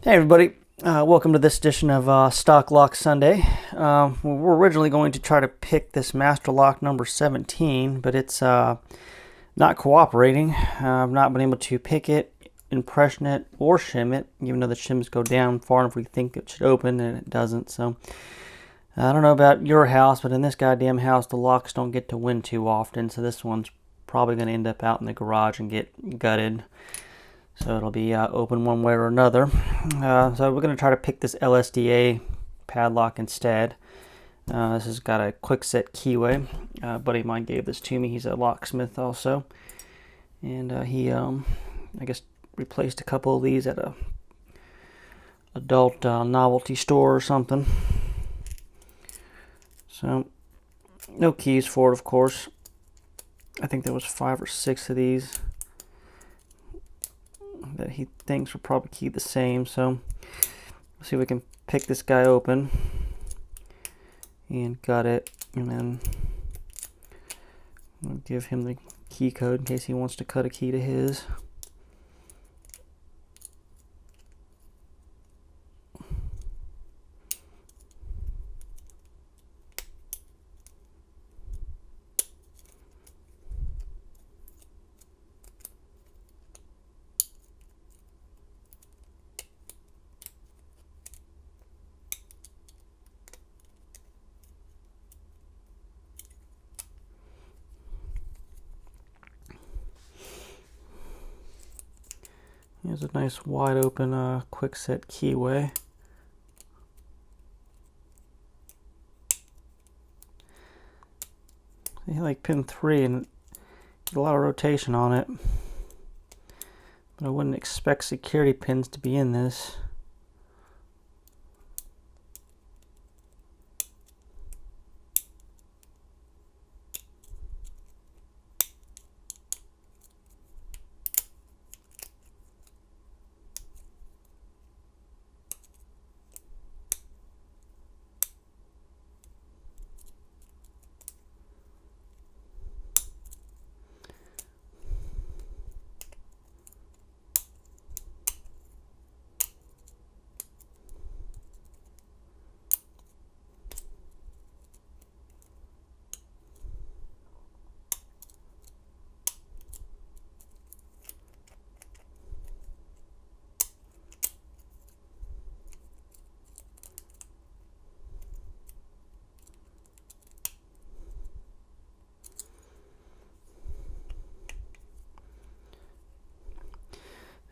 Hey everybody, welcome to this edition of Stock Lock Sunday. We're originally going to try to pick this Master Lock number 17, but it's not cooperating. I've not been able to pick it, impression it, or shim it, even though the shims go down far enough we think it should open, and it doesn't. So I don't know about your house, but in this goddamn house the locks don't get to win too often, so this one's probably going to end up out in the garage and get gutted. So it'll be open one way or another. So we're going to try to pick this LSDA padlock instead. This has got a quick set keyway. A buddy of mine gave this to me. He's a locksmith also. And he, I guess, replaced a couple of these at a adult novelty store or something. So, no keys for it, of course. I think there was 5 or 6 of these that he thinks will probably keep the same. So let's see if we can pick this guy open and gut it, and then we'll give him the key code in case he wants to cut a key to his. Here's a nice wide open quick set keyway. I like pin 3 and a lot of rotation on it, but I wouldn't expect security pins to be in this.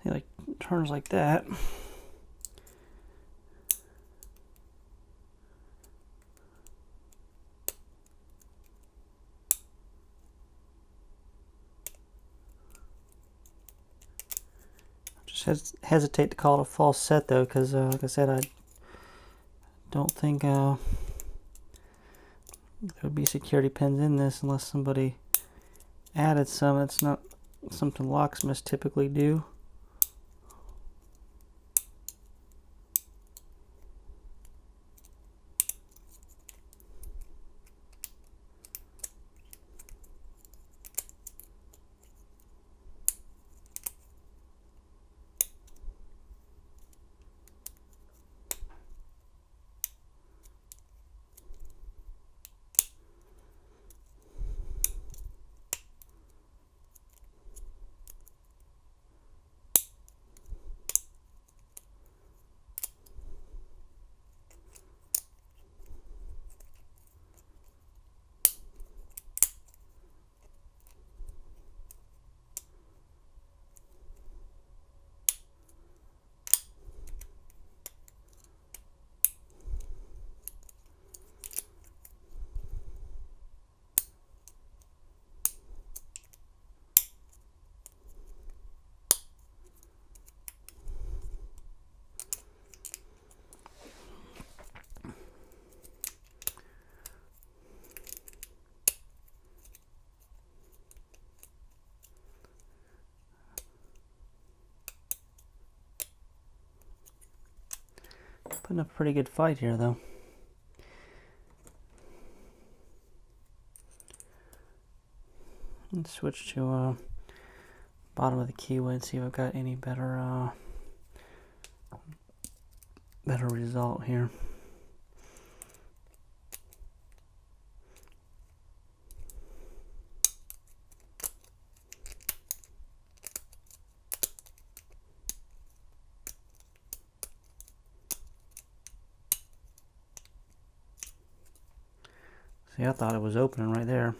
It like turns like that. Just hesitate to call it a false set though, because like I said, I don't think there would be security pins in this unless somebody added some. It's not something locksmiths typically do. Putting up a pretty good fight here, though. Let's switch to bottom of the keyway and see if I've got any better better result here. See, I thought it was opening right there.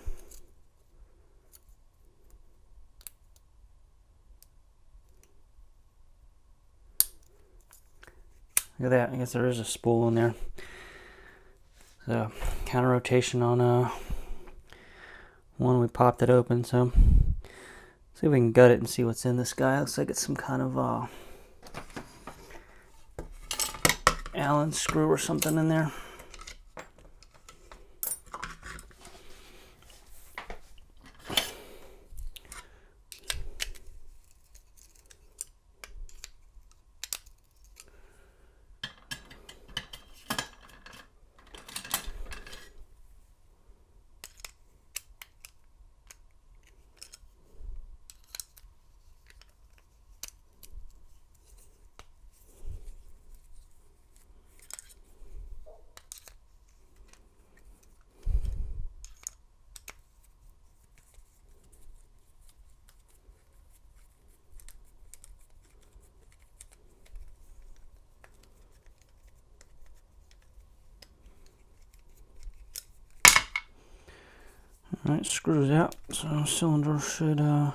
Look at that. I guess there is a spool in there. So counter rotation on one, we popped it open. So see if we can gut it and see what's in this guy. Looks like it's some kind of Allen screw or something in there. Alright, screws out, so cylinder should, what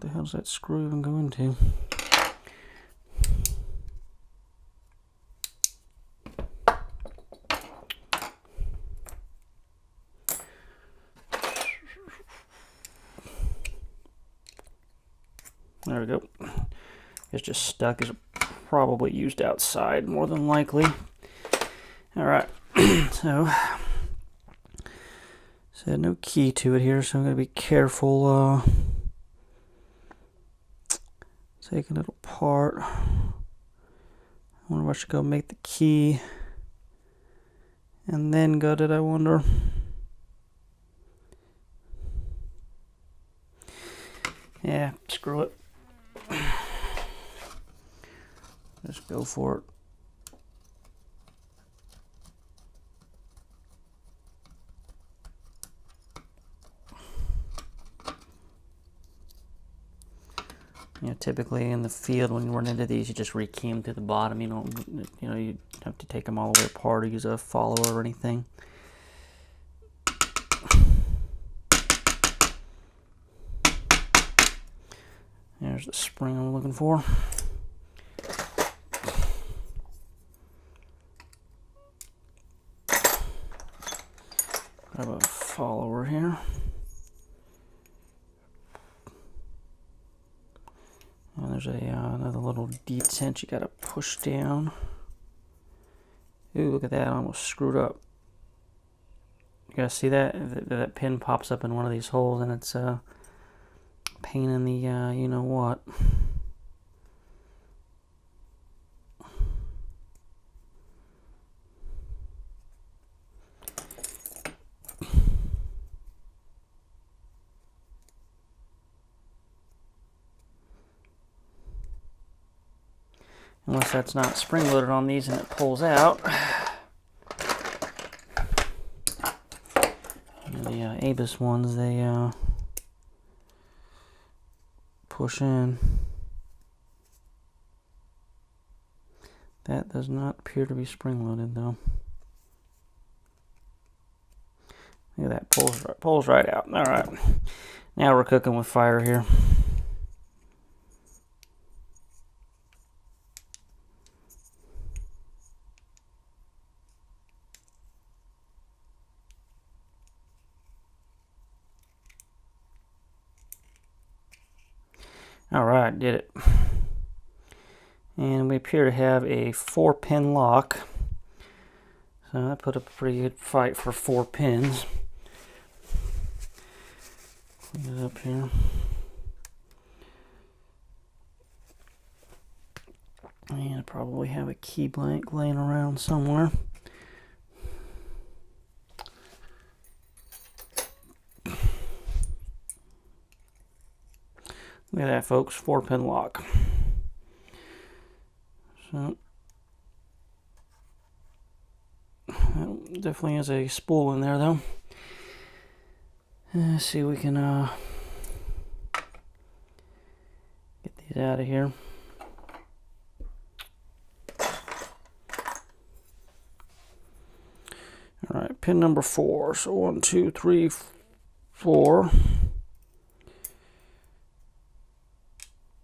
the hell does that screw even go into? There we go. It's just stuck. It's probably used outside more than likely. Alright, so no key to it here, so I'm going to be careful taking it apart. I wonder if I should go make the key and then gut it, I wonder. Yeah, screw it. Just go for it. You know, typically in the field when you run into these, you just rekey them to the bottom. You have to take them all the way apart or use a follower or anything. There's the spring I'm looking for. I have a follower here. And there's another little detent you gotta push down. Ooh, look at that, I almost screwed up. You guys see that? That pin pops up in one of these holes and it's a pain in the you know what. Unless that's not spring loaded on these and it pulls out. The Abus ones, they push in. That does not appear to be spring loaded though. Look at that, pulls right out. All right, now we're cooking with fire here. Alright, did it. And we appear to have a 4-pin lock. So that put up a pretty good fight for 4 pins. Clean it up here. And I probably have a key blank laying around somewhere. Look Look at that, folks, 4-pin lock. So definitely is a spool in there, though. Let's see if we can get these out of here. All right, pin number 4. So 1, 2, 3, 4.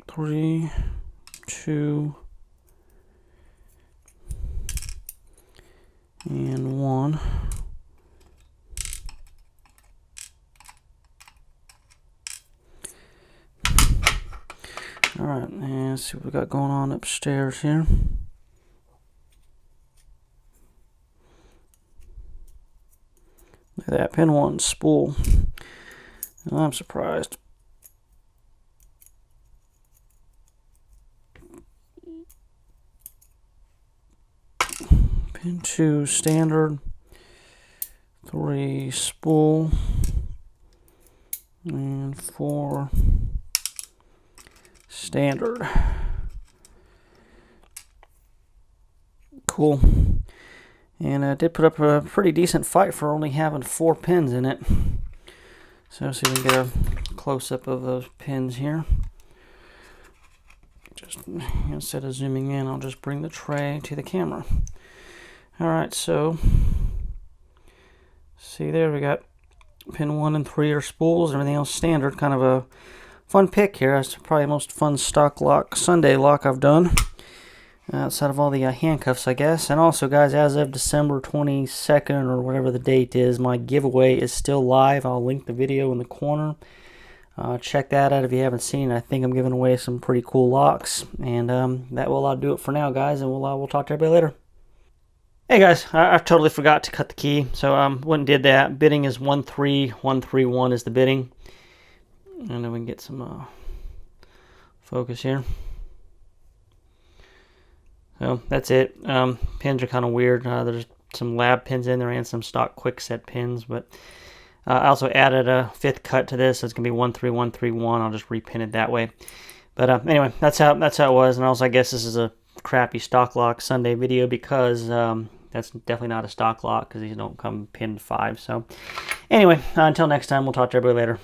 3, 2, and 1. All right, and let's see what we got going on upstairs here. Look at that, pin 1 spool. I'm surprised. Pin 2 standard. 3 spool. And 4 standard. Cool. And I did put up a pretty decent fight for only having 4 pins in it. So let's see if we can get a close-up of those pins here. Just instead of zooming in, I'll just bring the tray to the camera. Alright, so see there, we got pin 1 and 3 are spools, everything else standard. Kind of a fun pick here. That's probably the most fun stock lock Sunday lock I've done. Outside of all the handcuffs, I guess. And also, guys, as of December 22nd or whatever the date is, my giveaway is still live. I'll link the video in the corner. Check that out if you haven't seen it. I think I'm giving away some pretty cool locks. And that will do it for now, guys. And we'll talk to everybody later. Hey, guys, I totally forgot to cut the key. So went and did that. Bidding is 13131 is the bidding. And then we can get some focus here. So that's it. Pins are kind of weird. There's some lab pins in there and some stock quick set pins, but I also added a 5th cut to this. So it's gonna be 13131. I'll just repin it that way. But anyway, that's how it was. And also, I guess this is a crappy stock lock Sunday video because that's definitely not a stock lock because these don't come pinned 5. So anyway, until next time, we'll talk to everybody later.